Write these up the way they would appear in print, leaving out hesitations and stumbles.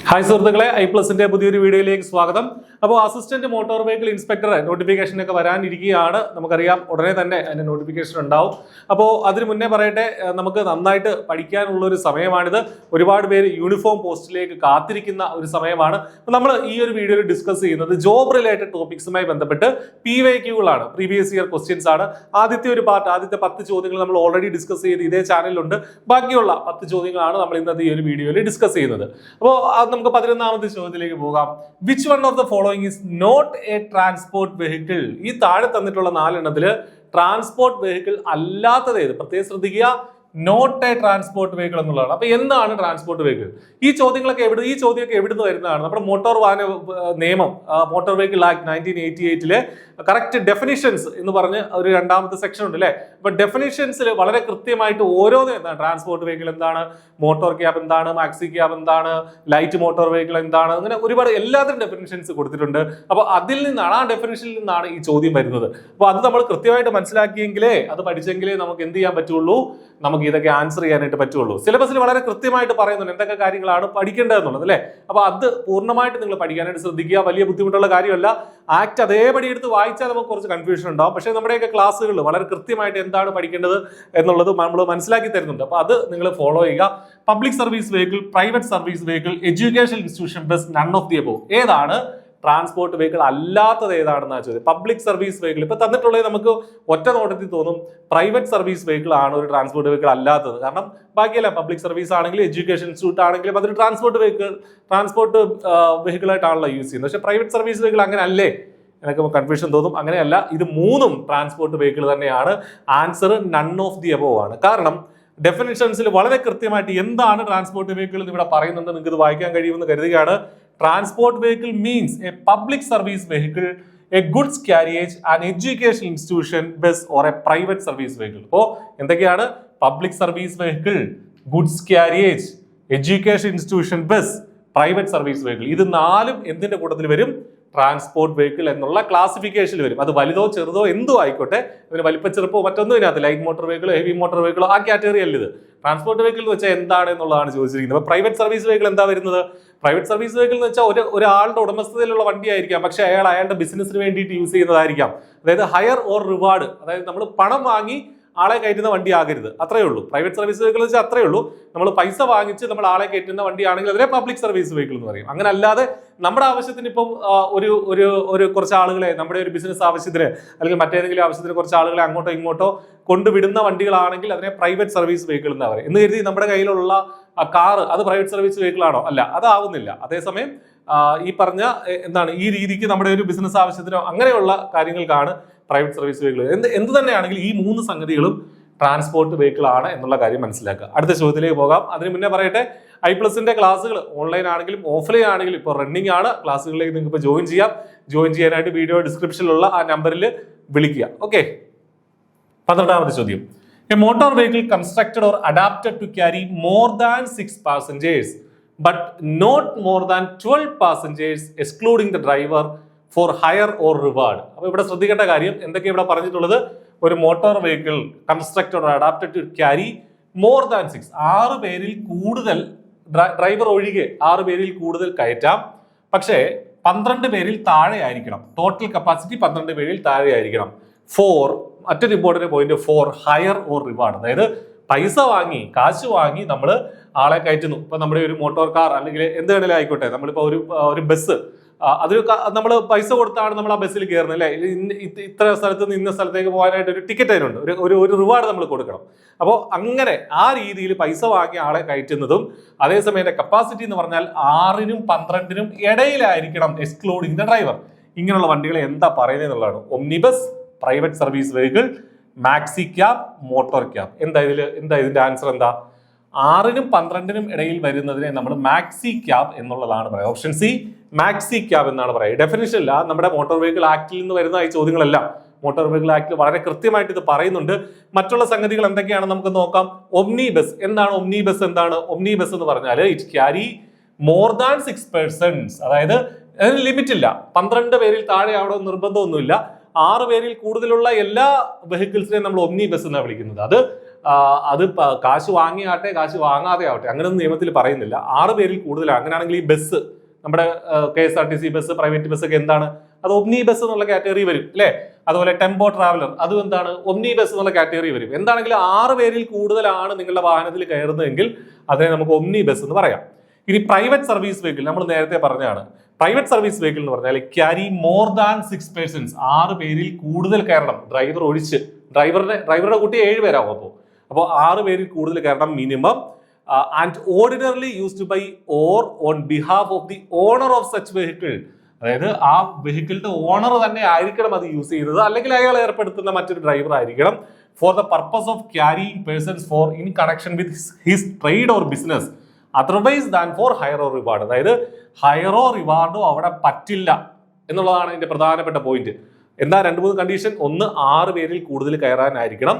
Hi സുഹൃത്തുക്കളെ, ഐ+ന്റെ പുതിയൊരു വീഡിയോയിലേക്ക് സ്വാഗതം. അപ്പോൾ assistant motor vehicle inspector notification ഒക്കെ വരാനിരിക്കുകയാണ്. നമുക്കറിയാം ഉടനെ തന്നെ അതിന്റെ നോട്ടിഫിക്കേഷൻ ഉണ്ടാവും. അപ്പോൾ അതിന് മുന്നേ പറയട്ടെ, നമുക്ക് നന്നായിട്ട് പഠിക്കാനുള്ള ഒരു സമയമാണിത്. ഒരുപാട് പേര് യൂണിഫോം പോസ്റ്റിലേക്ക് കാത്തിരിക്കുന്ന ഒരു സമയമാണ്. നമ്മൾ ഈ ഒരു വീഡിയോയിൽ ഡിസ്കസ് ചെയ്യുന്നത് ജോബ് റിലേറ്റഡ് ടോപ്പിക്സുമായി ബന്ധപ്പെട്ട് PYQകളാണ്, പ്രീവിയസ് ഇയർ ക്വസ്റ്റ്യൻസ് ആണ്. ആദ്യത്തെ 10 ചോദ്യങ്ങൾ നമ്മൾ ഓൾറെഡി ഡിസ്കസ് ചെയ്ത് ഇതേ ചാനലിലുണ്ട്. ബാക്കിയുള്ള 10 ചോദ്യങ്ങളാണ് നമ്മൾ ഇന്നത്തെ ഈ ഒരു വീഡിയോയിൽ ഡിസ്കസ് ചെയ്യുന്നത്. അപ്പോൾ നമുക്ക് 11ാമത്തെ ചോദ്യത്തിലേക്ക് പോകാം. Which one of the following is not a transport vehicle? ഈ താഴെ തന്നിട്ടുള്ള 4 എണ്ണത്തില് ട്രാൻസ്പോർട്ട് വെഹിക്കിൾ അല്ലാത്തത് ഏത്? പ്രത്യേകം ശ്രദ്ധിക്കുക, നോട്ട് എ ട്രാൻസ്പോർട്ട് വെഹിക്കിൾ എന്നുള്ളതാണ്. അപ്പൊ എന്താണ് ട്രാൻസ്പോർട്ട് വെഹിക്കിൾ? ഈ ചോദ്യമൊക്കെ എവിടുന്ന് വരുന്നതാണ്? നമ്മുടെ മോട്ടോർ വാഹന നിയമം, motor vehicle act 1988 correct definitions എന്ന് പറഞ്ഞ് ഒരു 2ാമത്തെ സെക്ഷൻ ഉണ്ട് അല്ലെ. അപ്പൊ ഡെഫിനിഷൻസിൽ വളരെ കൃത്യമായിട്ട് ഓരോന്നും എന്താണ്, ട്രാൻസ്പോർട്ട് വെഹിക്കിൾ എന്താണ്, മോട്ടോർ ക്യാബ് എന്താണ്, മാക്സി ക്യാബ് എന്താണ്, ലൈറ്റ് മോട്ടോർ വെഹിക്കിൾ എന്താണ്, അങ്ങനെ ഒരുപാട് എല്ലാത്തിനും ഡെഫിനിഷൻസ് കൊടുത്തിട്ടുണ്ട്. അപ്പൊ അതിൽ നിന്നാണ്, ആ ഡെഫിനിഷനിൽ നിന്നാണ് ഈ ചോദ്യം വരുന്നത്. അപ്പൊ അത് നമ്മൾ കൃത്യമായിട്ട് മനസ്സിലാക്കിയെങ്കിലേ, അത് പഠിച്ചെങ്കിലേ നമുക്ക് എന്ത് ചെയ്യാൻ പറ്റുള്ളൂ, നമുക്ക് ഇതൊക്കെ ആൻസർ ചെയ്യാനായിട്ട് പറ്റുള്ളൂ. സിലബസിൽ വളരെ കൃത്യമായിട്ട് പറയുന്നുണ്ട് എന്തൊക്കെ കാര്യങ്ങളാണ് പഠിക്കേണ്ടതെന്നുള്ളത് അല്ലെ. അപ്പൊ അത് പൂർണ്ണമായിട്ട് നിങ്ങൾ പഠിക്കാനായിട്ട് ശ്രദ്ധിക്കുക. വലിയ ബുദ്ധിമുട്ടുള്ള കാര്യമല്ല. ആക്ട് അതേപടി എടുത്ത് വായിച്ചാൽ നമുക്ക് കുറച്ച് കൺഫ്യൂഷൻ ഉണ്ടാവും. പക്ഷേ നമ്മുടെയൊക്കെ ക്ലാസ്സുകളിൽ വളരെ കൃത്യമായിട്ട് എന്താണ് പഠിക്കേണ്ടത് എന്നുള്ളത് നമ്മൾ മനസ്സിലാക്കി തരുന്നുണ്ട്. അപ്പൊ അത് നിങ്ങൾ ഫോളോ ചെയ്യുക. Public service vehicle, private service vehicle, education institution bus, none of the above. ഏതാണ് ട്രാൻസ്പോർട്ട് വെഹിക്കിൾ അല്ലാത്തത് ഏതാണെന്നാണ് ചോദ്യം. പബ്ലിക് സർവീസ് വെഹിക്കിൾ ഇപ്പൊ തന്നിട്ടുള്ളത് നമുക്ക് ഒറ്റ നോട്ടത്തിൽ തോന്നും പ്രൈവറ്റ് സർവീസ് വെഹിക്കിൾ ആണ് ഒരു ട്രാൻസ്പോർട്ട് വെഹിക്കിൾ അല്ലാത്തത്. കാരണം ബാക്കിയല്ല, പബ്ലിക് സർവീസ് ആണെങ്കിലും എഡ്യൂക്കേഷൻ ഇൻസ്റ്റിറ്റ്യൂട്ട് ആണെങ്കിലും അതൊരു ട്രാൻസ്പോർട്ട് വെഹിക്കിൾ ആയിട്ടാണല്ലോ യൂസ് ചെയ്യുന്നത്. പക്ഷേ പ്രൈവറ്റ് സർവീസ് വെഹിക്കിൾ അങ്ങനെ അല്ലേ എന്നൊക്കെ കൺഫ്യൂഷൻ തോന്നും. അങ്ങനെയല്ല, ഇത് 3ഉം ട്രാൻസ്പോർട്ട് വെഹിക്കിൾ തന്നെയാണ്. Answer none of the above ആണ്. കാരണം ഡെഫിനിഷൻസിൽ വളരെ കൃത്യമായിട്ട് എന്താണ് ട്രാൻസ്പോർട്ട് വെഹിക്കിൾ എന്ന് ഇവിടെ പറയുന്നുണ്ട്. നിങ്ങൾക്ക് ഇത് വായിക്കാൻ കഴിയുമെന്ന് കരുതുകയാണ്. Transport vehicle means a public service vehicle, a goods carriage, an education institution bus or a private service vehicle. അപ്പോൾ എന്തൊക്കെയാണ്? Public service vehicle, goods carriage, education institution bus, private service vehicle. ഇത് 4ഉം എന്തിന്റെ കൂട്ടത്തിൽ വരും? ട്രാൻസ്പോർട്ട് വെഹിക്കിൾ എന്നുള്ള ക്ലാസിഫിക്കേഷനിൽ വരും. അത് വലുതോ ചെറുതോ എന്തോ ആയിക്കോട്ടെ, ഇതിന് വലിപ്പച്ചെറുപ്പോ മറ്റൊന്നും ഇതിനകത്ത്, ലൈറ്റ് മോട്ടോർ വെഹിക്കിളോ ഹെവി മോട്ടോർ വെഹിക്കിളോ ആ കാറ്റഗറി അല്ല ഇത്. ട്രാൻസ്പോർട്ട് വെഹിക്കിൾ എന്ന് വെച്ചാൽ എന്താണ് എന്നുള്ളതാണ് ചോദിച്ചിരിക്കുന്നത്. അപ്പൊ പ്രൈവറ്റ് സർവീസ് വെഹിക്കിൾ എന്താ വരുന്നത്? പ്രൈവറ്റ് സർവീസ് വെഹിക്കിൾ എന്ന് വെച്ചാൽ ഒരാളുടെ ഉടമസ്ഥതയിലുള്ള വണ്ടി ആയിരിക്കാം, പക്ഷെ അയാളുടെ ബിസിനസ്സിന് വേണ്ടിയിട്ട് യൂസ് ചെയ്യുന്നതായിരിക്കാം. അതായത് ഹയർ ഓർ റിവാർഡ്, അതായത് നമ്മൾ പണം വാങ്ങി ആളെ കയറ്റുന്ന വണ്ടി ആകരുത്, അത്രയേ ഉള്ളൂ. പ്രൈവറ്റ് സർവീസ് വെഹിക്കിൾ വെച്ചാൽ അത്രയേ ഉള്ളൂ. നമ്മൾ പൈസ വാങ്ങിച്ച് നമ്മൾ ആളെ കയറ്റുന്ന വണ്ടിയാണെങ്കിൽ അതിനെ പബ്ലിക് സർവീസ് വെഹിക്കിൾ എന്ന് പറയും. അങ്ങനെ അല്ലാതെ നമ്മുടെ ആവശ്യത്തിന് ഇപ്പം ഒരു കുറച്ച് ആളുകളെ, നമ്മുടെ ഒരു ബിസിനസ് ആവശ്യത്തിന് അല്ലെങ്കിൽ മറ്റേതെങ്കിലും ആവശ്യത്തിന് കുറച്ച് ആളുകളെ അങ്ങോട്ടോ ഇങ്ങോട്ടോ കൊണ്ടുവിടുന്ന വണ്ടികളാണെങ്കിൽ അതിനെ പ്രൈവറ്റ് സർവീസ് വെഹിക്കിൾ എന്ന് പറയും. എന്ന് കരുതി നമ്മുടെ കയ്യിലുള്ള കാറ് അത് പ്രൈവറ്റ് സർവീസ് വെഹിക്കിൾ ആണോ? അല്ല, അതാവുന്നില്ല. അതേസമയം ഈ പറഞ്ഞ എന്താണ്, ഈ രീതിക്ക് നമ്മുടെ ഒരു ബിസിനസ് ആവശ്യത്തിനോ അങ്ങനെയുള്ള കാര്യങ്ങൾക്കാണ് പ്രൈവറ്റ് സർവീസ് വെഹിക്കിൾ. എന്ത് തന്നെയാണെങ്കിൽ ഈ 3 സംഗതികളും ട്രാൻസ്പോർട്ട് വെഹിക്കിൾ ആണ് എന്നുള്ള കാര്യം മനസ്സിലാക്കുക. അടുത്ത ചോദ്യത്തിലേക്ക് പോകാം. അതിന് മുന്നേ പറയട്ടെ, ഐ+ന്റെ ക്ലാസ്സുകൾ ഓൺലൈൻ ആണെങ്കിലും ഓഫ്ലൈൻ ആണെങ്കിലും ഇപ്പോൾ റണ്ണിംഗ് ആണ്. ക്ലാസ്സുകളിലേക്ക് നിങ്ങൾക്ക് ഇപ്പോൾ ജോയിൻ ചെയ്യാം. ജോയിൻ ചെയ്യാനായിട്ട് വീഡിയോ ഡിസ്ക്രിപ്ഷനിലുള്ള ആ നമ്പറിൽ വിളിക്കുക. ഓക്കെ. 12ാമത്തെ ചോദ്യം. A motor vehicle constructed or adapted to carry more than 6 passengers but not more than 12 passengers excluding the driver for hire or reward. അപ്പൊ ഇവിടെ ശ്രദ്ധിക്കേണ്ട കാര്യം എന്തൊക്കെയാണ് ഇവിടെ പറഞ്ഞിട്ടുള്ളത്? ഒരു motor vehicle constructed or adapted to carry more than 6, 6 പേരിൽ കൂടുതൽ, ഡ്രൈവർ ഒഴികെ 6 പേരിൽ കൂടുതൽ കയറ്റാം. പക്ഷേ 12 പേരിൽ താഴെ ആയിരിക്കണം. ടോട്ടൽ കപ്പാസിറ്റി 12 പേരിൽ താഴെ ആയിരിക്കണം. മറ്റൊരു important point, four hire or reward. അതായത് പൈസ വാങ്ങി, കാശ് വാങ്ങി നമ്മൾ ആളെ കയറ്റുന്നു. ഇപ്പൊ നമ്മുടെ ഒരു മോട്ടോർ കാർ അല്ലെങ്കിൽ എന്ത് വേണേലും ആയിക്കോട്ടെ, നമ്മളിപ്പോ ഒരു ബസ്, അതൊരു നമ്മൾ പൈസ കൊടുത്താണ് നമ്മൾ ആ ബസ്സിൽ കയറുന്നത് അല്ലെ. ഇത്ര സ്ഥലത്ത് നിന്ന് ഇന്ന സ്ഥലത്തേക്ക് പോകാനായിട്ട് ഒരു ടിക്കറ്റ് അതിനുണ്ട്, ഒരു റിവാർഡ് നമ്മൾ കൊടുക്കണം. അപ്പോൾ അങ്ങനെ ആ രീതിയിൽ പൈസ വാങ്ങി ആളെ കയറ്റുന്നതും, അതേസമയം കപ്പാസിറ്റി എന്ന് പറഞ്ഞാൽ 6നും 12നും ഇടയിലായിരിക്കണം, എക്സ്ക്ലൂഡിംഗ് ദ ഡ്രൈവർ. ഇങ്ങനെയുള്ള വണ്ടികളെ എന്താ പറയുന്നത് എന്നുള്ളതാണ്. Omnibus, private service vehicle, maxi cab, motor cab. എന്താ ഇതിന്റെ ആൻസർ എന്താ? 6നും 12നും ഇടയിൽ വരുന്നതിനെ നമ്മൾ മാക്സി ക്യാബ് എന്നുള്ളതാണ് പറയുക. ഓപ്ഷൻ സി, മാക്സി ക്യാബ് എന്നാണ് പറയുക. ഡെഫിനിഷൻ അല്ല, നമ്മുടെ മോട്ടോർ വെഹിക്കിൾ ആക്ടിൽ നിന്ന് വരുന്ന ഈ ചോദ്യങ്ങളെല്ലാം മോട്ടോർ വെഹിക്കിൾ ആക്ട് വളരെ കൃത്യമായിട്ട് ഇത് പറയുന്നുണ്ട്. മറ്റുള്ള സംഗതികൾ എന്തൊക്കെയാണെന്ന് നമുക്ക് നോക്കാം. ഒമ്നി ബസ് എന്താണ്? ഒമ്നി ബസ് എന്ന് പറഞ്ഞാൽ it carry more than 6 persons. അതായത് അതിന് ലിമിറ്റ് ഇല്ല, 12 പേരിൽ താഴെ അവിടെ നിർബന്ധമൊന്നുമില്ല. 6 പേരിൽ കൂടുതലുള്ള എല്ലാ വെഹിക്കിൾസിനെയും നമ്മൾ ഒമ്നി ബസ് എന്നാണ് വിളിക്കുന്നത്. അത് അത് കാശ് വാങ്ങിയാട്ടെ കാശ് വാങ്ങാതെ ആവട്ടെ, അങ്ങനെയൊന്നും നിയമത്തിൽ പറയുന്നില്ല. 6 പേരിൽ കൂടുതലാണ്. അങ്ങനെയാണെങ്കിൽ ഈ ബസ്, നമ്മുടെ KSRTC ബസ്, പ്രൈവറ്റ് ബസ് ഒക്കെ എന്താണ്, അത് ഒമ്നി ബസ് എന്നുള്ള കാറ്റഗറി വരും അല്ലെ. അതുപോലെ ടെമ്പോ ട്രാവലർ, അതും എന്താണ്, ഒമ്നി ബസ് എന്നുള്ള കാറ്റഗറി വരും. എന്താണെങ്കിലും 6 പേരിൽ കൂടുതലാണ് നിങ്ങളുടെ വാഹനത്തിൽ കയറുന്നതെങ്കിൽ അതിനെ നമുക്ക് ഒമ്നി ബസ് എന്ന് പറയാം. ഇനി പ്രൈവറ്റ് സർവീസ് വെഹിക്കിൾ, നമ്മൾ നേരത്തെ പറഞ്ഞതാണ്. പ്രൈവറ്റ് സർവീസ് വെഹിക്കിൾ എന്ന് പറഞ്ഞാൽ ക്യാരി മോർ ദാൻ 6 പേഴ്സൺസ്, 6 പേരിൽ കൂടുതൽ കയറണം, ഡ്രൈവർ ഒഴിച്ച്. ഡ്രൈവറുടെ കൂട്ടി 7 പേരാവും. അപ്പോൾ 6 പേരിൽ കൂടുതൽ കയറണം minimum. And ordinarily used by or on behalf of the owner of such vehicle, അതായത് ആ വെഹിക്കിളിന്റെ ഓണർ തന്നെ ആയിരിക്കണം അത് യൂസ് ചെയ്യുന്നത്, അല്ലെങ്കിൽ അയാൾ ഏർപ്പെടുത്തുന്ന മറ്റൊരു ഡ്രൈവർ ആയിരിക്കണം. For the purpose of carrying persons for in connection with his trade or business otherwise than for hire or reward. അതായത് ഹയറോ റിവാർഡോ അവിടെ പറ്റില്ല എന്നുള്ളതാണ് ഇതിന്റെ പ്രധാനപ്പെട്ട പോയിന്റ്. എന്താ 2-3 കണ്ടീഷൻ? 1, 6 പേരിൽ കൂടുതൽ കയറാനായിരിക്കണം.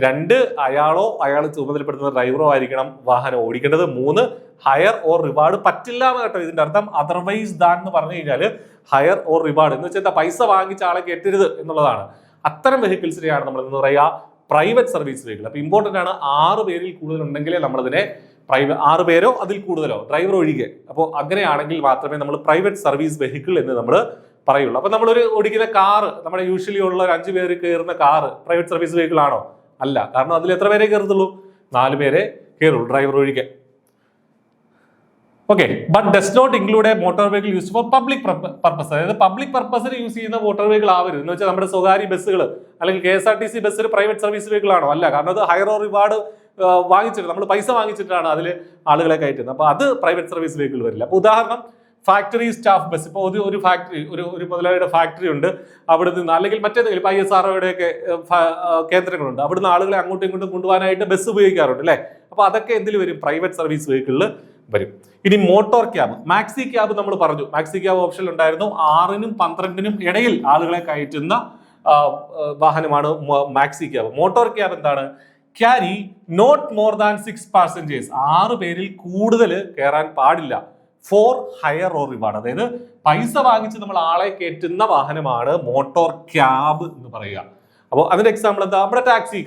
2, അയാൾ ചുമതലപ്പെടുത്തുന്ന ഡ്രൈവറോ ആയിരിക്കണം വാഹനം ഓടിക്കേണ്ടത്. 3, ഹയർ ഓർ റിവാർഡ് പറ്റില്ല എന്ന് കേട്ടോ ഇതിന്റെ അർത്ഥം. അതർവൈസ് ദാൻ എന്ന് പറഞ്ഞു കഴിഞ്ഞാൽ ഹയർ ഓർ റിവാർഡ് എന്ന് വെച്ചാൽ പൈസ വാങ്ങിച്ച ആളെ കയറ്റരുത് എന്നുള്ളതാണ്. അത്തരം വെഹിക്കിൾസിനെയാണ് നമ്മൾ എന്ന് പറയുക പ്രൈവറ്റ് സർവീസ് വെഹിക്കിൾ. അപ്പൊ ഇമ്പോർട്ടന്റ് ആണ്, 6 പേരിൽ കൂടുതൽ ഉണ്ടെങ്കിലേ നമ്മളതിനെ 6 പേരോ അതിൽ കൂടുതലോ, ഡ്രൈവർ ഒഴികെ. അപ്പോൾ അങ്ങനെയാണെങ്കിൽ മാത്രമേ നമ്മൾ പ്രൈവറ്റ് സർവീസ് വെഹിക്കിൾ എന്ന് നമ്മൾ പറയുള്ളൂ. അപ്പൊ നമ്മളൊരു ഓടിക്കുന്ന കാറ്, നമ്മുടെ യൂഷ്വലി ഉള്ള ഒരു 5 പേര് കയറുന്ന കാറ് പ്രൈവറ്റ് സർവീസ് വെഹിക്കിൾ ആണോ? അല്ല. കാരണം അതിൽ എത്ര പേരെ കയറത്തുള്ളൂ? 4 പേരെ കയറുള്ളൂ, ഡ്രൈവർ ഒഴികെ. Okay, but does not include a motor vehicle use for public purpose. അതായത് പബ്ലിക് പർപ്പസിന് യൂസ് ചെയ്യുന്ന മോട്ടോർ വെഹിക്കിൾ ആവരുത്. എന്ന് വെച്ചാൽ നമ്മുടെ സ്വകാര്യ ബസ്സുകൾ അല്ലെങ്കിൽ KSRTC ബസ്സിൽ പ്രൈവറ്റ് സർവീസ് വെഹിക്കിൾ ആണോ? അല്ല. കാരണം അത് ഹയർ ഓർ റിവാർഡ് വാങ്ങിച്ചിട്ട്, നമ്മൾ പൈസ വാങ്ങിച്ചിട്ടാണ് അതിൽ ആളുകളെ കയറ്റുന്നത്. അപ്പൊ അത് പ്രൈവറ്റ് സർവീസ് വെഹിക്കിൾ വരില്ല. അപ്പൊ ഉദാഹരണം, ഫാക്ടറി സ്റ്റാഫ് ബസ്. ഇപ്പോൾ ഒരു ഫാക്ടറി, ഒരു മുതലാളിയുടെ ഫാക്ടറി ഉണ്ട്, അവിടെ നിന്ന് അല്ലെങ്കിൽ മറ്റേതെങ്കിലും ISROയുടെ ഒക്കെ കേന്ദ്രങ്ങളുണ്ട്, അവിടുന്ന് ആളുകളെ അങ്ങോട്ടും ഇങ്ങോട്ടും കൊണ്ടുപോകാനായിട്ട് ബസ് ഉപയോഗിക്കാറുണ്ട് അല്ലെ. അപ്പൊ അതൊക്കെ എന്തിൽ വരും? പ്രൈവറ്റ് സർവീസ് വെഹിക്കിളിൽ വരും. ഇനി മോട്ടോർ ക്യാബ്, മാക്സി ക്യാബ് നമ്മൾ പറഞ്ഞു, മാക്സി ക്യാബ് ഓപ്ഷൻ ഉണ്ടായിരുന്നു. 6-നും 12-നും ഇടയിൽ ആളുകളെ കയറ്റുന്ന വാഹനമാണ് മാക്സി ക്യാബ്. മോട്ടോർ ക്യാബ് എന്താണ്? Carry not more than 6 passengers, 6 പേരിൽ കൂടുതൽ കയറാൻ പാടില്ല. ഫോർ ഹയർ ഓർ റിവാർഡ്, അതായത് പൈസ വാങ്ങിച്ച് നമ്മൾ ആളെ കയറ്റുന്ന വാഹനമാണ് മോട്ടോർ ക്യാബ് എന്ന് പറയുക. അപ്പോൾ അതിന്റെ എക്സാമ്പിൾ എന്താ? നമ്മുടെ ടാക്സി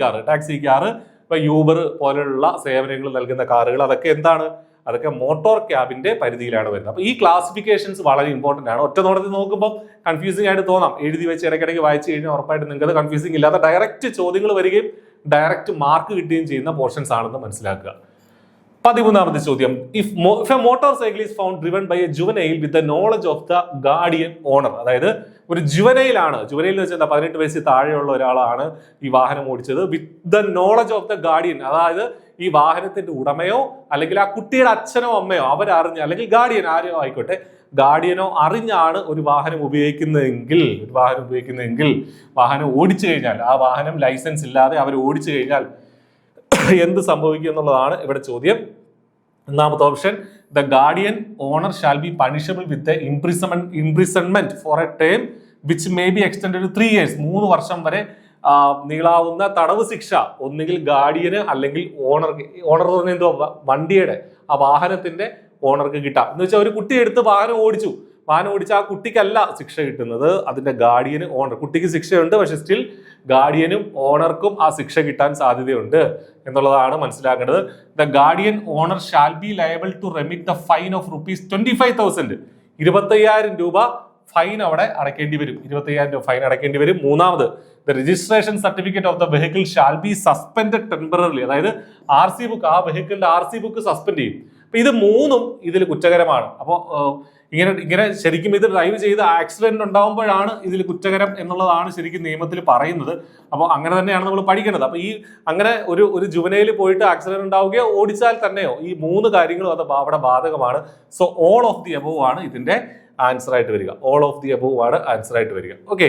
കാർ, ഇപ്പൊ യൂബർ പോലുള്ള സേവനങ്ങൾ നൽകുന്ന കാറുകൾ, അതൊക്കെ എന്താണ്? അതൊക്കെ മോട്ടോർ ക്യാബിന്റെ പരിധിയിലാണ് വരുന്നത്. അപ്പൊ ഈ ക്ലാസിഫിക്കേഷൻസ് വളരെ ഇമ്പോർട്ടന്റ് ആണ്. ഒറ്റ നോട്ടത്തിൽ നോക്കുമ്പോൾ കൺഫ്യൂസിംഗ് ആയിട്ട് തോന്നാം. എഴുതി വെച്ച് ഇടയ്ക്കിടയ്ക്ക് വായിച്ചു കഴിഞ്ഞാൽ ഉറപ്പായിട്ട് നിങ്ങൾക്ക് കൺഫ്യൂസിംഗ് ഇല്ലാതെ ഡയറക്റ്റ് ചോദ്യങ്ങൾ വരികയും ഡയറക്റ്റ് മാർക്ക് കിട്ടുകയും ചെയ്യുന്ന പോർഷൻസ് ആണെന്ന് മനസ്സിലാക്കുക. 13ാമത്തെ ചോദ്യം, if a motor cycle is found driven by a juvenile with the knowledge of the guardian owner, അതായത് ഒരു ജുവനൈൽ എന്ന് വെച്ചാൽ 18 വയസ്സിൽ താഴെയുള്ള ഒരാളാണ് ഈ വാഹനം ഓടിച്ചത്. With the knowledge of the guardian, അതായത് ഈ വാഹനത്തിന്റെ ഉടമയോ അല്ലെങ്കിൽ ആ കുട്ടിയുടെ അച്ഛനോ അമ്മയോ അവരറിഞ്ഞ, അല്ലെങ്കിൽ ഗാർഡിയൻ ആരോ ആയിക്കോട്ടെ, ഗാർഡിയനോ അറിഞ്ഞാണ് ഒരു വാഹനം ഉപയോഗിക്കുന്നതെങ്കിൽ വാഹനം ഓടിച്ചു കഴിഞ്ഞാൽ, ആ വാഹനം ലൈസൻസ് ഇല്ലാതെ അവർ ഓടിച്ചു കഴിഞ്ഞാൽ എന്ത് സംഭവിക്കും എന്നുള്ളതാണ് ഇവിടെ ചോദ്യം. 1ാമത്തെ option, the guardian owner shall be punishable with imprisonment for a term which may be extended 3 years, 3 വർഷം വരെ നീളാവുന്ന തടവ് ശിക്ഷ ഒന്നുകിൽ ഗാർഡിയന് അല്ലെങ്കിൽ ഓണർക്ക്. ഓണർ എന്ന് പറഞ്ഞാൽ എന്തോ, വണ്ടിയുടെ ആ വാഹനത്തിന്റെ ഓണർക്ക് കിട്ടാം. എന്ന് വെച്ചാൽ ഒരു കുട്ടി എടുത്ത് വാഹനം ഓടിച്ച ആ കുട്ടിക്കല്ല ശിക്ഷ കിട്ടുന്നത്, അതിന്റെ ഗാർഡിയന്, ഓണർ. കുട്ടിക്ക് ശിക്ഷയുണ്ട്, പക്ഷെ സ്റ്റിൽ ഗാർഡിയനും ഓണർക്കും ആ ശിക്ഷ കിട്ടാൻ സാധ്യതയുണ്ട് എന്നുള്ളതാണ് മനസ്സിലാക്കേണ്ടത്. The guardian owner shall be liable to remit the fine of ₹25,000, 25,000 രൂപ ഫൈൻ അവിടെ അടയ്ക്കേണ്ടി വരും. 25,000 രൂപ ഫൈൻ അടയ്ക്കേണ്ടി വരും. 3ാമത്, the registration certificate of the vehicle shall be suspended temporarily, അതായത് RC ബുക്ക്, ആ വെഹിക്കിളിന്റെ RC ബുക്ക് സസ്പെൻഡ് ചെയ്യും. അപ്പൊ ഇത് 3ഉം ഇതിൽ കുറ്റകരമാണ്. അപ്പോൾ ഇങ്ങനെ ശരിക്കും ഇത് ഡ്രൈവ് ചെയ്ത് ആക്സിഡന്റ് ഉണ്ടാകുമ്പോഴാണ് ഇതിൽ കുറ്റകരം എന്നുള്ളതാണ് ശരിക്കും നിയമത്തിൽ പറയുന്നത്. അപ്പോൾ അങ്ങനെ തന്നെയാണ് നമ്മൾ പഠിക്കേണ്ടത്. അപ്പൊ ഈ അങ്ങനെ ഒരു ജുവനയിൽ പോയിട്ട് ആക്സിഡന്റ് ഉണ്ടാവുകയോ ഓടിച്ചാൽ തന്നെയോ ഈ 3 കാര്യങ്ങളും അത് അവിടെ ബാധകമാണ്. So all of the above ആണ് ഇതിന്റെ ആൻസർ ആയിട്ട് വരിക. ഓൾ ഓഫ് ദി അബോവ് ആണ് ആൻസർ ആയിട്ട് വരിക. ഓക്കെ,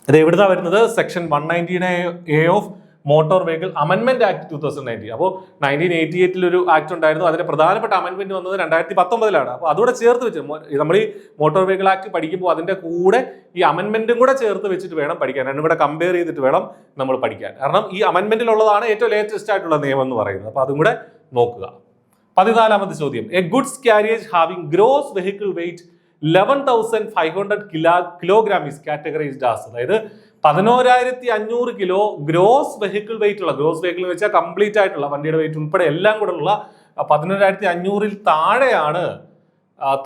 ഇത് എവിടുന്നാ വരുന്നത്? Section 119A of motor vehicle അമെൻമെന്റ് ആക്ട് 2019. അപ്പോൾ 1988 ഒരു ആക്ട് ഉണ്ടായിരുന്നു. അതിന്റെ പ്രധാനപ്പെട്ട അമെൻമെന്റ് വന്നത് 2019 അപ്പോൾ അതുകൂടെ ചേർത്ത് വെച്ച് നമ്മൾ ഈ മോട്ടോർ വെഹിക്കിൾ ആക്ട് പഠിക്കുമ്പോൾ അതിന്റെ കൂടെ ഈ അമെൻമെന്റും കൂടെ ചേർത്ത് വെച്ചിട്ട് വേണം പഠിക്കാൻ. രണ്ടും കൂടെ കമ്പയർ ചെയ്തിട്ട് വേണം നമ്മൾ പഠിക്കാൻ. കാരണം ഈ അമെൻമെന്റിലുള്ളതാണ് ഏറ്റവും ലേറ്റസ്റ്റ് ആയിട്ടുള്ള നിയമം എന്ന് പറയുന്നത്. അപ്പൊ അതും കൂടെ നോക്കുക. 14ാമത്തെ ചോദ്യം, A goods carriage having gross vehicle weight 11,500 kilogram is categorized as, അതായത് 11,500 കിലോ ഗ്രോസ് വെഹിക്കിൾ വെയിറ്റ് ഉള്ള, ഗ്രോസ് വെഹിക്കിൾ എന്ന് വെച്ചാൽ കംപ്ലീറ്റ് ആയിട്ടുള്ള വണ്ടിയുടെ വെയിറ്റ് ഉൾപ്പെടെ എല്ലാം കൂടെ ഉള്ള 11,500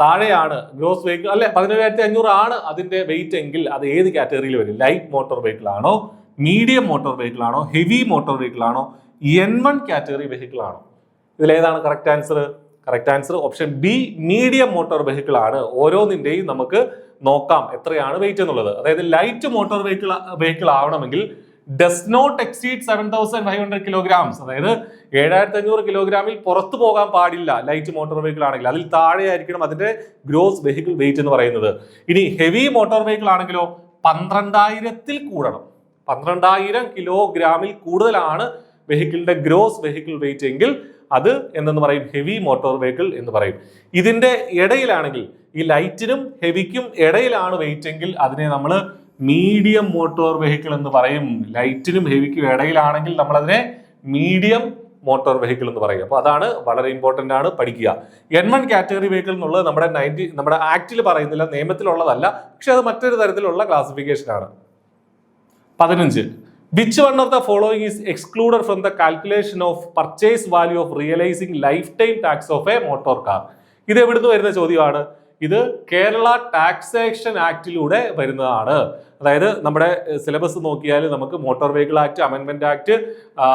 താഴെയാണ് ഗ്രോസ് വെഹിക്കിൾ, അല്ലെ 11,500 ആണ് അതിന്റെ വെയിറ്റ് എങ്കിൽ അത് ഏത് കാറ്റഗറിയിൽ വരും? ലൈറ്റ് മോട്ടോർ വെഹിക്കിൾ ആണോ, മീഡിയം മോട്ടോർ വെഹിക്കിൾ ആണോ, ഹെവി മോട്ടോർ വെഹിക്കിൾ ആണോ, N1 കാറ്റഗറി വെഹിക്കിൾ ആണോ? ഇതിലേതാണ് correct answer? Correct answer option B, medium motor vehicle ആണ്. ഓരോന്നിന്റെയും നമുക്ക് നോക്കാം എത്രയാണ് വെയിറ്റ് എന്നുള്ളത്. അതായത് ലൈറ്റ് മോട്ടോർ വെഹിക്കിൾ ആവണമെങ്കിൽ ഡസ് നോട്ട് എക്സീഡ് 7,500 കിലോഗ്രാംസ്, അതായത് 7,500 കിലോഗ്രാമിൽ പുറത്തു പോകാൻ പാടില്ല ലൈറ്റ് മോട്ടോർ വെഹിക്കിൾ ആണെങ്കിൽ. അതിൽ താഴെയായിരിക്കണം അതിന്റെ ഗ്രോസ് വെഹിക്കിൾ വെയിറ്റ് എന്ന് പറയുന്നത്. ഇനി ഹെവി മോട്ടോർ വെഹിക്കിൾ ആണെങ്കിലോ 12,000 കൂടണം. 12,000 കിലോഗ്രാമിൽ കൂടുതലാണ് വെഹിക്കിളിന്റെ ഗ്രോസ് വെഹിക്കിൾ വെയിറ്റ് എങ്കിൽ അത് എന്തെന്ന് പറയും? ഹെവി മോട്ടോർ വെഹിക്കിൾ എന്ന് പറയും. ഇതിന്റെ ഇടയിലാണെങ്കിൽ, ഈ ലൈറ്റിനും ഹെവിക്കും ഇടയിലാണ് വെയിറ്റ് എങ്കിൽ അതിനെ നമ്മൾ മീഡിയം മോട്ടോർ വെഹിക്കിൾ എന്ന് പറയും. ലൈറ്റിനും ഹെവിക്കും ഇടയിലാണെങ്കിൽ നമ്മൾ അതിനെ മീഡിയം മോട്ടോർ വെഹിക്കിൾ എന്ന് പറയും. അപ്പൊ അതാണ് വളരെ ഇമ്പോർട്ടന്റ് ആണ്, പഠിക്കുക. N1 കാറ്റഗറി വെഹിക്കിൾ എന്നുള്ളത് നമ്മുടെ ആക്ടിൽ പറയുന്നില്ല, നിയമത്തിലുള്ളതല്ല, പക്ഷെ അത് മറ്റൊരു തരത്തിലുള്ള ക്ലാസിഫിക്കേഷൻ ആണ്. 15. Which one of the following is excluded from the calculation of purchase value of realizing lifetime tax of a motor car? ഇത് എവിടുന്ന് വരുന്ന ചോദ്യമാണ്? ഇത് കേരള ടാക്സേഷൻ ആക്ടിലൂടെ വരുന്നതാണ്. അതായത് നമ്മുടെ സിലബസ് നോക്കിയാൽ നമുക്ക് മോട്ടോർ വെഹിക്കിൾ ആക്ട്, അമെൻമെന്റ് ആക്ട്,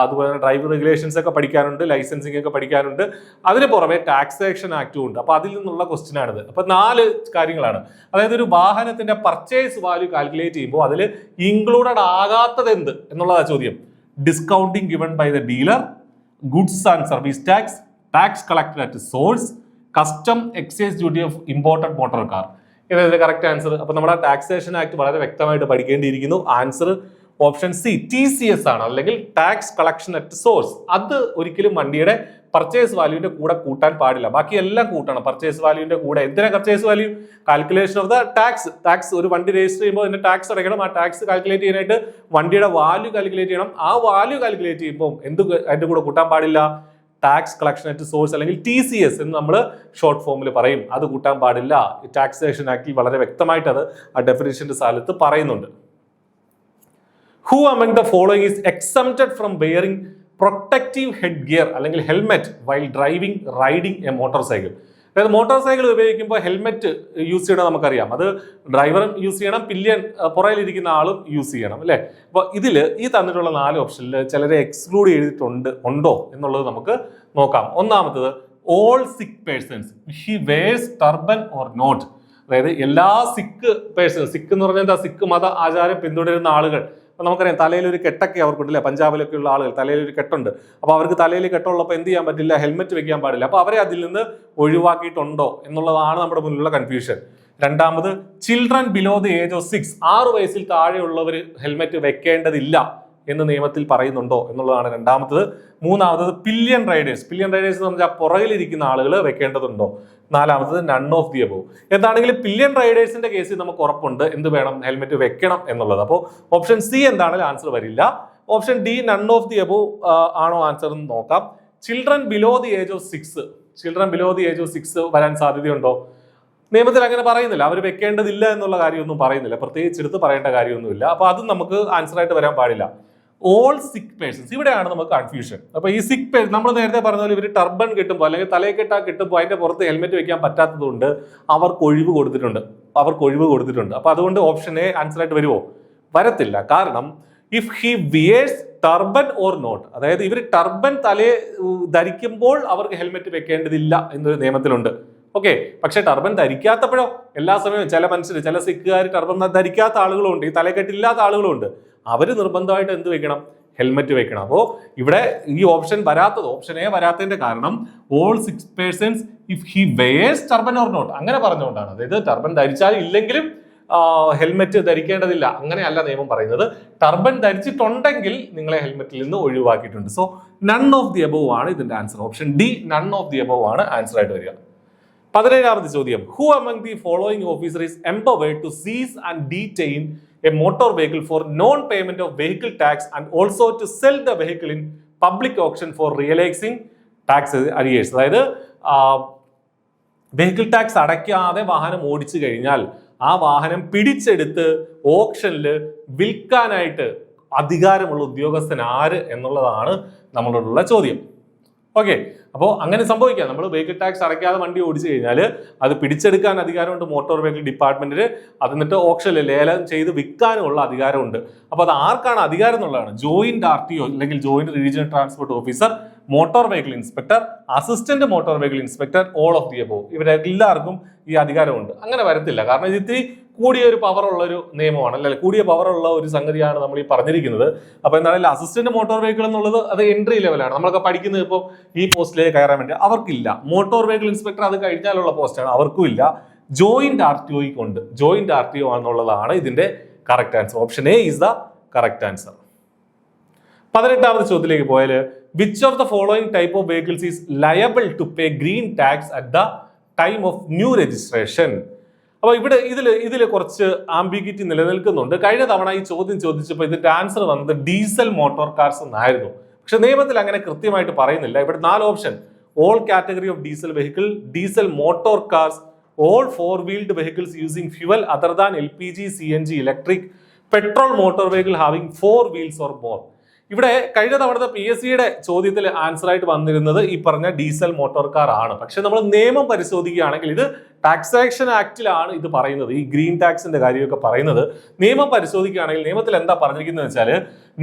അതുപോലെ തന്നെ ഡ്രൈവിംഗ് റെഗുലേഷൻസ് ഒക്കെ പഠിക്കാനുണ്ട്, ലൈസൻസിങ് ഒക്കെ പഠിക്കാനുണ്ട്. അതിന് പുറമെ ടാക്സേഷൻ ആക്ടും ഉണ്ട്. അപ്പൊ അതിൽ നിന്നുള്ള ക്വസ്റ്റ്യൻ ആണിത്. അപ്പൊ 4 കാര്യങ്ങളാണ്. അതായത് ഒരു വാഹനത്തിന്റെ പർച്ചേസ് വാല്യൂ കാൽക്കുലേറ്റ് ചെയ്യുമ്പോൾ അതിൽ ഇൻക്ലൂഡഡ് ആകാത്തത് എന്ത് എന്നുള്ളതാണ് ചോദ്യം. Discounting given by the dealer, goods and service tax, tax collected at source, custom excise duty of imported motor car. ഇതാണ് കറക്റ്റ് ആൻസർ. അപ്പൊ നമ്മുടെ ടാക്സേഷൻ ആക്ട് വളരെ വ്യക്തമായിട്ട് പഠിക്കേണ്ടിയിരിക്കുന്നു. ആൻസർ ഓപ്ഷൻ സി, TCS ആണ്, അല്ലെങ്കിൽ ടാക്സ് കളക്ഷൻ അറ്റ് സോഴ്സ്. അത് ഒരിക്കലും വണ്ടിയുടെ പർച്ചേസ് വാല്യൂവിന്റെ കൂടെ കൂട്ടാൻ പാടില്ല. ബാക്കി എല്ലാം കൂട്ടണം പർച്ചേസ് വാല്യൂവിന്റെ കൂടെ. എന്തിനാ purchase value? Calculation of the tax. ഒരു വണ്ടി രജിസ്റ്റർ ചെയ്യുമ്പോൾ അതിന്റെ ടാക്സ് അടയ്ക്കണം. ആ ടാക്സ് കാൽക്കുലേറ്റ് ചെയ്യാനായിട്ട് വണ്ടിയുടെ വാല്യൂ കാൽക്കുലേറ്റ് ചെയ്യണം. ആ വാല്യൂ കാൽക്കുലേറ്റ് ചെയ്യുമ്പോൾ അതിന്റെ കൂടെ കൂട്ടാൻ പാടില്ല? ടാക്സ് കളക്ഷൻ അറ്റ് സോഴ്സ്, അല്ലെങ്കിൽ TCS എന്ന് നമ്മൾ ഷോർട്ട് ഫോമിൽ പറയും. അത് കൂട്ടാൻ പാടില്ല. ടാക്സേഷൻ ആക്ടിൽ വളരെ വ്യക്തമായിട്ട് അത് ആ ഡെഫിനിഷന്റെ സ്ഥലത്ത് പറയുന്നുണ്ട്. Who among the following is exempted from wearing protective head gear അല്ലെങ്കിൽ helmet while riding a motor cycle? അതായത് മോട്ടോർ സൈക്കിൾ ഉപയോഗിക്കുമ്പോൾ ഹെൽമെറ്റ് യൂസ് ചെയ്യണം, നമുക്കറിയാം. അത് ഡ്രൈവറും യൂസ് ചെയ്യണം, പില്ലിയൻ പുറകിലിരിക്കുന്ന ആളും യൂസ് ചെയ്യണം, അല്ലേ? അപ്പോൾ ഇതിൽ ഈ തന്നിട്ടുള്ള 4 ഓപ്ഷനിൽ ചിലരെ എക്സ്ക്ലൂഡ് ഉണ്ടോ എന്നുള്ളത് നമുക്ക് നോക്കാം. ഒന്നാമത്തത്, all Sikh persons he wears turban or not. അതായത് എല്ലാ സിക്ക് പേഴ്സൺ, സിക്ക് എന്ന് പറഞ്ഞാൽ എന്താ? സിക്ക് മത ആചാരം പിന്തുടരുന്ന ആളുകൾ. അപ്പൊ നമുക്കറിയാം തലയിൽ ഒരു കെട്ടൊക്കെ അവർക്കുണ്ടല്ലേ, പഞ്ചാബിലൊക്കെ ഉള്ള ആളുകൾ തലയിൽ ഒരു കെട്ടുണ്ട്. അപ്പൊ അവർക്ക് തലയിൽ കെട്ടുള്ളപ്പോൾ എന്ത് ചെയ്യാൻ പറ്റില്ല? ഹെൽമെറ്റ് വെക്കാൻ പാടില്ല. അപ്പൊ അവരെ അതിൽ നിന്ന് ഒഴിവാക്കിയിട്ടുണ്ടോ എന്നുള്ളതാണ് നമ്മുടെ മുന്നിലുള്ള കൺഫ്യൂഷൻ. രണ്ടാമത്, children below the age of 6, 6 വയസ്സിൽ താഴെയുള്ളവർ ഹെൽമെറ്റ് വെക്കേണ്ടതില്ല എന്ന് നിയമത്തിൽ പറയുന്നുണ്ടോ എന്നുള്ളതാണ് രണ്ടാമത്തത്. മൂന്നാമത്തത്, പില്ലിയൻ റൈഡേഴ്സ് എന്ന് പറഞ്ഞാൽ പുറകിലിരിക്കുന്ന ആളുകൾ വെക്കേണ്ടതുണ്ടോ? നാലാമത്തത്, നൺ ഓഫ് ദി അബോവ്. എന്താണെങ്കിലും പില്ലിയൻ റൈഡേഴ്സിന്റെ കേസിൽ നമുക്ക് ഉറപ്പുണ്ട് എന്ത് വേണം? ഹെൽമെറ്റ് വെക്കണം എന്നുള്ളത്. അപ്പോൾ ഓപ്ഷൻ സി എന്താണെങ്കിലും ആൻസർ വരില്ല. Option D, none of the above ആണോ ആൻസർ എന്ന് നോക്കാം. Children below the age of 6 വരാൻ സാധ്യതയുണ്ടോ? നിയമത്തിൽ അങ്ങനെ പറയുന്നില്ല. അവർ വെക്കേണ്ടതില്ല എന്നുള്ള കാര്യമൊന്നും പറയുന്നില്ല, പ്രത്യേകിച്ച് എടുത്ത് പറയേണ്ട കാര്യമൊന്നുമില്ല. അപ്പൊ അത് നമുക്ക് ആൻസർ ആയിട്ട് വരാൻ പാടില്ല. ഓൾ സിക്ക് പേഴ്സൺസ്, ഇവിടെയാണ് നമുക്ക് കൺഫ്യൂഷൻ. അപ്പൊ ഈ സിക്ക് പേഴ്സൺ നമ്മൾ നേരത്തെ പറഞ്ഞ പോലെ ഇവർ ടർബൻ കിട്ടുമ്പോൾ അല്ലെങ്കിൽ തലയെക്കെട്ടാ കിട്ടുമ്പോൾ അതിന്റെ പുറത്ത് ഹെൽമെറ്റ് വെക്കാൻ പറ്റാത്തതുകൊണ്ട് അവർക്ക് ഒഴിവ് കൊടുത്തിട്ടുണ്ട്. അപ്പൊ അതുകൊണ്ട് ഓപ്ഷൻ എ ആൻസർ ആയിട്ട് വരുമോ? വരത്തില്ല. കാരണം if he wears turban or not, അതായത് ഇവർ ടർബൻ തലയെ ധരിക്കുമ്പോൾ അവർക്ക് ഹെൽമെറ്റ് വെക്കേണ്ടതില്ല എന്നൊരു നിയമത്തിലുണ്ട്. ഓക്കെ, പക്ഷെ ടർബൻ ധരിക്കാത്തപ്പോഴോ? എല്ലാ സമയവും ചില സിഖുകാർ ടർബൻ ധരിക്കാത്ത ആളുകളുണ്ട്, ഈ തലക്കെട്ടില്ലാത്ത ആളുകളുണ്ട്. അവർ നിർബന്ധമായിട്ട് എന്ത് വെക്കണം? ഹെൽമെറ്റ് വെക്കണം. അപ്പോൾ ഇവിടെ ഈ ഓപ്ഷൻ എ വരാത്തതിന്റെ കാരണം all Sikh persons if he wears turban or not അങ്ങനെ പറഞ്ഞുകൊണ്ടാണ്. അതായത് ടർബൻ ധരിച്ചാലും ഇല്ലെങ്കിലും ഹെൽമെറ്റ് ധരിക്കേണ്ടതില്ല അങ്ങനെയല്ല നിയമം പറയുന്നത്. ടർബൻ ധരിച്ചിട്ടുണ്ടെങ്കിൽ നിങ്ങളെ ഹെൽമെറ്റിൽ നിന്ന് ഒഴിവാക്കിയിട്ടുണ്ട്. So none of the above ആണ് ഇതിന്റെ answer. Option D, none of the above ആണ് ആൻസർ ആയിട്ട് വരിക. 17ാമത്തെ ചോദ്യം, who among the following officer is empowered to seize and detain a motor vehicle for non payment of vehicle tax and also to sell the vehicle in public auction for realising tax arrears? അതായത് vehicle tax അടയ്ക്കാതെ വാഹനം ഓടിച്ചു കഴിഞ്ഞാൽ ആ വാഹനം പിടിച്ചെടുത്ത് ഓപ്ഷനിൽ വിൽക്കാനായിട്ട് അധികാരമുള്ള ഉദ്യോഗസ്ഥൻ ആര് എന്നുള്ളതാണ് നമ്മളോടുള്ള ചോദ്യം. ഓക്കെ, അപ്പോൾ അങ്ങനെ സംഭവിക്കാം. നമ്മൾ വെഹിക്കിൾ ടാക്സ് അടയ്ക്കാതെ വണ്ടി ഓടിച്ചു കഴിഞ്ഞാൽ അത് പിടിച്ചെടുക്കാൻ അധികാരമുണ്ട് മോട്ടോർ വെഹിക്കിൾ ഡിപ്പാർട്ട്മെന്റിന്, എന്നിട്ട് ഓപ്ഷനിൽ ലേലം ചെയ്ത് വിൽക്കാനുമുള്ള അധികാരമുണ്ട്. അപ്പോൾ അത് ആർക്കാണ് അധികാരം എന്നുള്ളതാണ്. ജോയിന്റ് RTO അല്ലെങ്കിൽ joint regional transport officer, motor vehicle inspector, assistant motor vehicle inspector, all of the above, ഇവരെല്ലാവർക്കും ഈ അധികാരമുണ്ട്. അങ്ങനെ വരത്തില്ല, കാരണം ഇത് ഇത്തിരി കൂടിയ ഒരു പവർ ഉള്ള ഒരു നിയമമാണ്, അല്ലെ കൂടിയ പവർ ഉള്ള ഒരു സംഗതിയാണ് നമ്മൾ ഈ പറഞ്ഞിരിക്കുന്നത്. അപ്പൊ എന്തായാലും അസിസ്റ്റന്റ് മോട്ടോർ വെഹിക്കിൾ എന്നുള്ളത് അത് എൻട്രി ലെവലാണ്. നമ്മളൊക്കെ പഠിക്കുന്നത് ഇപ്പോൾ ഈ പോസ്റ്റിലേക്ക് കയറാൻ വേണ്ടി അവർക്കില്ല. മോട്ടോർ വെഹിക്കിൾ ഇൻസ്പെക്ടർ അത് കഴിഞ്ഞാലുള്ള പോസ്റ്റാണ്, അവർക്കും ഇല്ല. ജോയിന്റ് RTOയ്ക്ക് ഉണ്ട്. ജോയിന്റ് RTO എന്നുള്ളതാണ് ഇതിന്റെ correct answer. Option A is the correct answer. 18ാമത്തെ ചോദ്യത്തിലേക്ക് പോയാൽ which of the following type of vehicles is liable to pay green tax at the time of new registration? അപ്പൊ ഇതിൽ കുറച്ച് ആംബിഗ്വിറ്റി നിലനിൽക്കുന്നുണ്ട്. കഴിഞ്ഞ തവണ ഈ ചോദ്യം ചോദിച്ചപ്പോൾ ഇതിന്റെ ആൻസർ വന്നത് ഡീസൽ മോട്ടോർ കാർസ് എന്നായിരുന്നു. പക്ഷെ നിയമത്തിൽ അങ്ങനെ കൃത്യമായിട്ട് പറയുന്നില്ല. ഇവിടെ 4 option: all category of diesel vehicle, diesel motor cars, all 4 wheeled vehicles using fuel other than LPG, CNG, electric, petrol motor vehicle having 4 wheels or more. ഇവിടെ കഴിഞ്ഞ തവണത്തെ PSCയുടെ ചോദ്യത്തിൽ ആൻസർ ആയിട്ട് വന്നിരുന്നത് ഈ പറഞ്ഞ ഡീസൽ മോട്ടോർ കാർ ആണ്. പക്ഷെ നമ്മൾ നിയമം പരിശോധിക്കുകയാണെങ്കിൽ ഇത് ടാക്സേഷൻ ആക്ടിലാണ് ഇത് പറയുന്നത്, ഈ ഗ്രീൻ ടാക്സിന്റെ കാര്യമൊക്കെ പറയുന്നത്. നിയമം പരിശോധിക്കുകയാണെങ്കിൽ നിയമത്തിൽ എന്താ പറഞ്ഞിരിക്കുന്നത് വെച്ചാൽ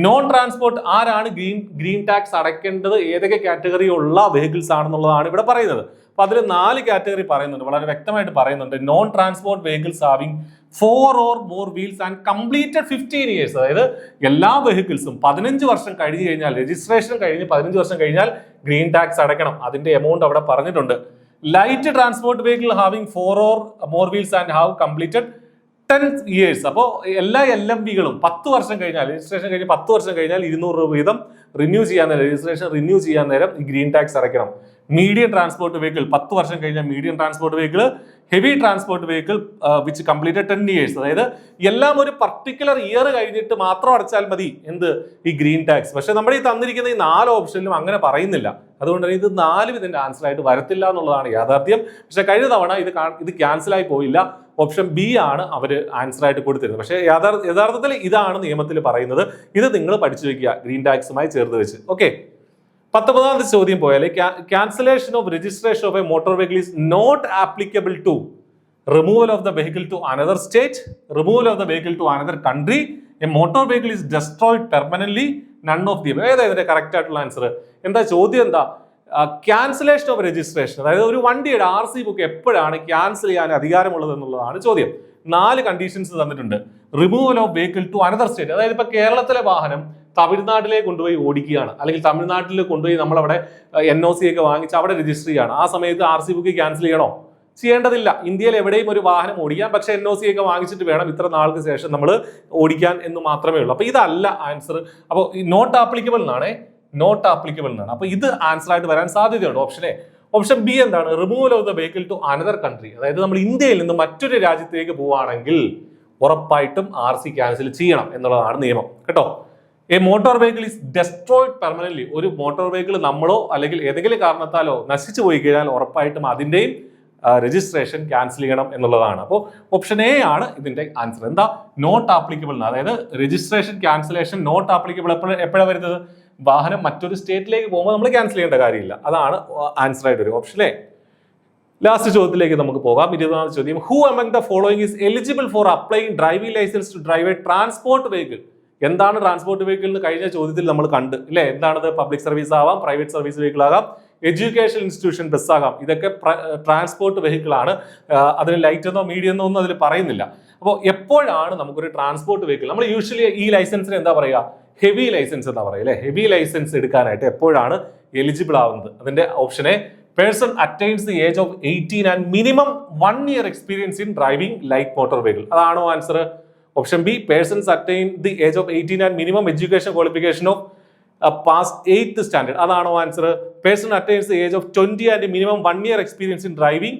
നോൺ ട്രാൻസ്പോർട്ട് ആരാണ് ഗ്രീൻ ടാക്സ് അടയ്ക്കേണ്ടത്, ഏതൊക്കെ കാറ്റഗറി ഉള്ള വെഹിക്കിൾസ് ആണെന്നുള്ളതാണ് ഇവിടെ പറയുന്നത്. അപ്പൊ അതിൽ 4 കാറ്റഗറി പറയുന്നുണ്ട്, വളരെ വ്യക്തമായിട്ട് പറയുന്നുണ്ട്. Non transport vehicles having 4 or more wheels and completed 15 years, അതായത് എല്ലാ വെഹിക്കിൾസും 15 വർഷം കഴിഞ്ഞ് കഴിഞ്ഞാൽ, രജിസ്ട്രേഷൻ കഴിഞ്ഞ് 15 വർഷം കഴിഞ്ഞാൽ ഗ്രീൻ ടാക്സ് അടയ്ക്കണം. അതിന്റെ എമൗണ്ട് അവിടെ പറഞ്ഞിട്ടുണ്ട്. Light transport vehicle having 4 or more wheels and have completed 10 years. അപ്പോൾ എല്ലാ LMVകളും 10 വർഷം കഴിഞ്ഞാൽ, രജിസ്ട്രേഷൻ കഴിഞ്ഞ് 10 വർഷം കഴിഞ്ഞാൽ 200 രൂപ വീതം റിന്യൂ ചെയ്യാൻ നേരം, രജിസ്ട്രേഷൻ റിന്യൂ ചെയ്യാൻ നേരം ഈ ഗ്രീൻ ടാക്സ് അടയ്ക്കണം. മീഡിയം ട്രാൻസ്പോർട്ട് വെഹിക്കിൾ 10 വർഷം കഴിഞ്ഞാൽ medium transport vehicle, heavy transport vehicle which completed 10 years, അതായത് എല്ലാം ഒരു പർട്ടിക്കുലർ ഇയർ കഴിഞ്ഞിട്ട് മാത്രം അടച്ചാൽ മതി എന്ത്, ഈ ഗ്രീൻ ടാക്സ്. പക്ഷെ നമ്മുടെ ഈ തന്നിരിക്കുന്ന ഈ 4 ഓപ്ഷനിലും അങ്ങനെ പറയുന്നില്ല. അതുകൊണ്ട് തന്നെ ഇത് 4 ഇതിന്റെ ആൻസർ ആയിട്ട് വരത്തില്ല എന്നുള്ളതാണ് യാഥാർത്ഥ്യം. പക്ഷെ കഴിഞ്ഞ തവണ ഇത് ക്യാൻസൽ ആയി പോയില്ല. ഓപ്ഷൻ ബി ആണ് അവർ ആൻസർ ആയിട്ട് കൊടുത്തിരുന്നത്. പക്ഷേ യഥാർത്ഥത്തിൽ ഇതാണ് നിയമത്തിൽ പറയുന്നത്. ഇത് നിങ്ങൾ പഠിച്ചു വെക്കുക ഗ്രീൻ ടാക്സുമായി ചേർത്ത് വെച്ച്. ഓക്കെ, 19ാമത്തെ ചോദ്യം പോയാൽ cancellation of registration of a motor vehicle is not applicable to removal of the vehicle to another state, removal of the vehicle to another country, a motor vehicle is destroyed permanently, none of the. ഏതാ ഇതിന്റെ correct ആയിട്ടുള്ള answer? എന്താ ചോദ്യം? എന്താ cancellation of registration, അതായത് ഒരു വണ്ടിയുടെ RC book എപ്പോഴാണ് ക്യാൻസൽ ചെയ്യാൻ അധികാരമുള്ളത് എന്നുള്ളതാണ് ചോദ്യം. 4 കണ്ടീഷൻസ് തന്നിട്ടുണ്ട്. Removal of vehicle to another state, അതായത് ഇപ്പൊ കേരളത്തിലെ വാഹനം തമിഴ്നാട്ടിലേക്ക് കൊണ്ടുപോയി ഓടിക്കുകയാണ്, അല്ലെങ്കിൽ തമിഴ്നാട്ടിൽ കൊണ്ടുപോയി നമ്മളവിടെ NOC ഒക്കെ വാങ്ങിച്ച് അവിടെ രജിസ്റ്റർ ചെയ്യുകയാണ്. ആ സമയത്ത് RC ബുക്ക് ക്യാൻസൽ ചെയ്യണോ? ചെയ്യേണ്ടതില്ല. ഇന്ത്യയിൽ എവിടെയും ഒരു വാഹനം ഓടിക്കാം, പക്ഷെ NOC ഒക്കെ വാങ്ങിച്ചിട്ട് വേണം ഇത്ര നാൾക്ക് ശേഷം നമ്മൾ ഓടിക്കാൻ എന്ന് മാത്രമേ ഉള്ളൂ. അപ്പൊ ഇതല്ല ആൻസർ. അപ്പോൾ നോട്ട് ആപ്ലിക്കബിൾ എന്നാണ്, നോട്ട് ആപ്ലിക്കബിൾ എന്നാണ്. അപ്പൊ ഇത് ആൻസർ ആയിട്ട് വരാൻ സാധ്യതയുണ്ട്. Option A. ഓപ്ഷൻ ബി എന്താണ്? Removal of the vehicle to another country, അതായത് നമ്മൾ ഇന്ത്യയിൽ നിന്ന് മറ്റൊരു രാജ്യത്തേക്ക് പോവുകയാണെങ്കിൽ ഉറപ്പായിട്ടും RC ക്യാൻസൽ ചെയ്യണം എന്നുള്ളതാണ് നിയമം കേട്ടോ. A motor vehicle is destroyed permanently, ഒരു മോട്ടോർ വെഹിക്കിൾ നമ്മളോ അല്ലെങ്കിൽ ഏതെങ്കിലും കാരണത്താലോ നശിച്ചു പോയി കഴിഞ്ഞാൽ ഉറപ്പായിട്ടും അതിന്റെയും രജിസ്ട്രേഷൻ ക്യാൻസൽ ചെയ്യണം എന്നുള്ളതാണ്. അപ്പോൾ ഓപ്ഷൻ എ ആണ് ഇതിന്റെ ആൻസർ. എന്താ? Not applicable. അതായത് രജിസ്ട്രേഷൻ ക്യാൻസലേഷൻ നോട്ട് ആപ്ലിക്കബിൾ എപ്പോഴാണ് വരുന്നത്? വാഹനം മറ്റൊരു സ്റ്റേറ്റിലേക്ക് പോകുമ്പോൾ നമ്മൾ ക്യാൻസൽ ചെയ്യേണ്ട കാര്യമില്ല. അതാണ് ആൻസർ ആയിട്ട് വരും, ഓപ്ഷൻ എ. ലാസ്റ്റ് ചോദ്യത്തിലേക്ക് നമുക്ക് പോകാം. 20ാമത്തെ ചോദ്യം: who among the following is eligible for applying driving licence to drive a transport vehicle? എന്താണ് ട്രാൻസ്പോർട്ട് വെഹിക്കിൾ എന്ന് കഴിഞ്ഞ ചോദ്യത്തിൽ നമ്മൾ കണ്ട് ഇല്ലേ? എന്താണത്? പബ്ലിക് സർവീസ് ആവാം, പ്രൈവറ്റ് സർവീസ് വെഹിക്കിൾ ആകാം, എഡ്യൂക്കേഷൻ ഇൻസ്റ്റിറ്റ്യൂഷൻ ബസ് ആകാം. ഇതൊക്കെ ട്രാൻസ്പോർട്ട് വെഹിക്കിൾ ആണ്. അതിന് ലൈറ്റ് എന്നോ മീഡിയം എന്നോ ഒന്നും അതിൽ പറയുന്നില്ല. അപ്പോൾ എപ്പോഴാണ് നമുക്കൊരു ട്രാൻസ്പോർട്ട് വെഹിക്കിൾ, നമ്മൾ യൂഷ്വലി ഈ ലൈസൻസിന് എന്താ പറയുക? ഹെവി ലൈസൻസ് എന്താ പറയുക അല്ലെ? ഹെവി ലൈസൻസ് എടുക്കാനായിട്ട് എപ്പോഴാണ് എലിജിബിൾ ആവുന്നത്? അതിന്റെ option A: person attains the age of 18 and minimum 1 year experience in driving light motor vehicle. അതാണോ answer? Option B: persons attain the age of 18 and minimum education qualification of pass 8th standard. അതാണോ answer? Person attains the age of 20 and minimum 1 year experience in driving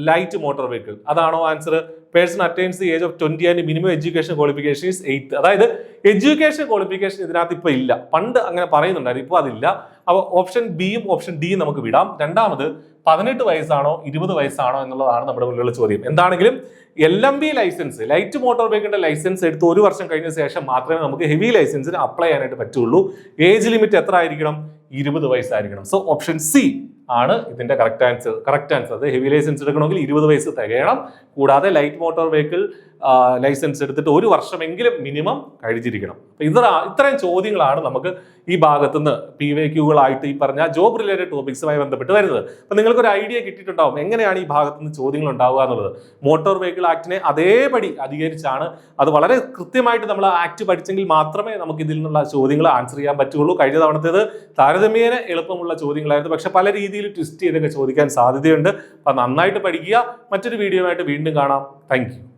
light motor vehicle. അതാണോ answer? Person attains the age of 20 and minimum education qualification is 8. അതായത് education qualification ഇതിനകത്ത് ഇപ്പൊ ഇല്ല, പണ്ട് അങ്ങനെ പറയുന്നുണ്ടായിരുന്നു, ഇപ്പൊ അതില്ല. അപ്പൊ ഓപ്ഷൻ ബിയും ഓപ്ഷൻ ഡിയും നമുക്ക് വിടാം. രണ്ടാമത് 18 വയസ്സാണോ 20 വയസ്സാണോ എന്നുള്ളതാണ് നമ്മുടെ മുന്നിലുള്ള ചോദ്യം. എന്താണെങ്കിലും LMB ലൈസൻസ്, ലൈറ്റ് മോട്ടോർ വെഹിക്കിളിന്റെ ലൈസൻസ് എടുത്ത് 1 വർഷം കഴിഞ്ഞ ശേഷം മാത്രമേ നമുക്ക് ഹെവി ലൈസൻസിന് അപ്ലൈ ചെയ്യാനായിട്ട് പറ്റുള്ളൂ. ഏജ് ലിമിറ്റ് എത്ര ആയിരിക്കണം? 20 വയസ്സായിരിക്കണം. സോ ഓപ്ഷൻ സി ആണ് ഇതിന്റെ കറക്റ്റ് ആൻസർ. അത് ഹെവി ലൈസൻസ് എടുക്കണമെങ്കിൽ 20 വയസ്സ് തികയണം. കൂടാതെ ലൈറ്റ് മോട്ടോർ വെഹിക്കിൾ ലൈസൻസ് എടുത്തിട്ട് 1 വർഷമെങ്കിലും മിനിമം കഴിഞ്ഞിരിക്കണം. ഇത്രയും ചോദ്യങ്ങളാണ് നമുക്ക് ഈ ഭാഗത്തുനിന്ന് PYQകളായിട്ട് ഈ പറഞ്ഞ ജോബ് റിലേറ്റഡ് ടോപ്പിക്സുമായി ബന്ധപ്പെട്ട് വരുന്നത്. അപ്പൊ നിങ്ങൾക്കൊരു ഐഡിയ കിട്ടിയിട്ടുണ്ടാവും എങ്ങനെയാണ് ഈ ഭാഗത്തുനിന്ന് ചോദ്യങ്ങൾ ഉണ്ടാവുക എന്നുള്ളത്. മോട്ടോർ വെഹിക്കിൾ ആക്ടിനെ അതേപടി അധികരിച്ചാണ്. അത് വളരെ കൃത്യമായിട്ട് നമ്മൾ ആ ആക്ട് പഠിച്ചെങ്കിൽ മാത്രമേ നമുക്ക് ഇതിൽ നിന്നുള്ള ചോദ്യങ്ങൾ ആൻസർ ചെയ്യാൻ പറ്റുള്ളൂ. കഴിഞ്ഞ തവണത്തേത് താരതമ്യേന എളുപ്പമുള്ള ചോദ്യങ്ങളായിരുന്നു, പക്ഷെ പല രീതിയിൽ ട്വിസ്റ്റ് ചെയ്തൊക്കെ ചോദിക്കാൻ സാധ്യതയുണ്ട്. അപ്പൊ നന്നായിട്ട് പഠിക്കുക. മറ്റൊരു വീഡിയോ ആയിട്ട് വീണ്ടും കാണാം. Thank you.